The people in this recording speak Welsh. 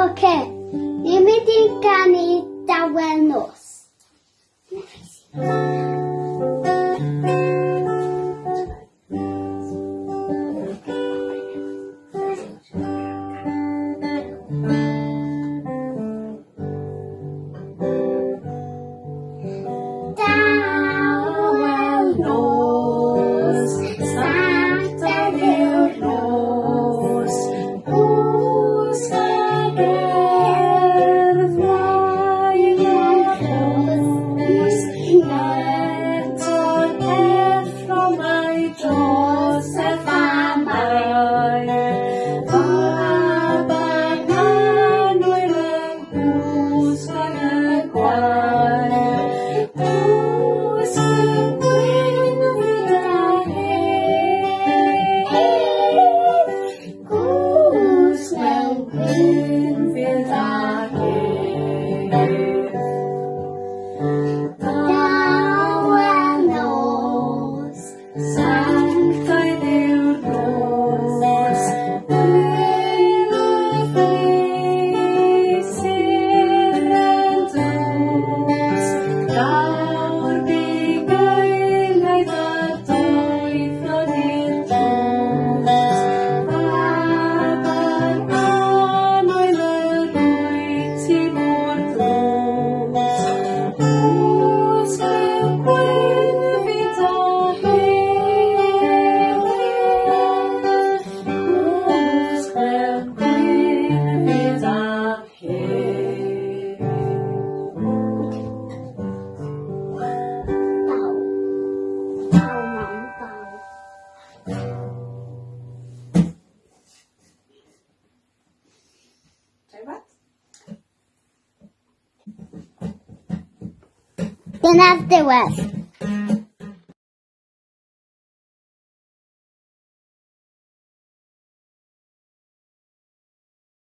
Ocê, ni'n mynd i ganu dawel nos. Dawel nos, Sanctaidd yw'r nos, nos a gerdd wael nos, eto effro mae Joseph a Mari, fab a Anwyl yn gwsg yn y gwael. Dawel nos, Sanctaidd yw'r nos, sydd yn dos, lawr bugeiliaid a doethon i'r drws, fab a'n anwyl yr wyt i mor ddrws, nos mewn gwynfyd o heli, nos mewn gwynfyd a heli. Dyna'r diwedd.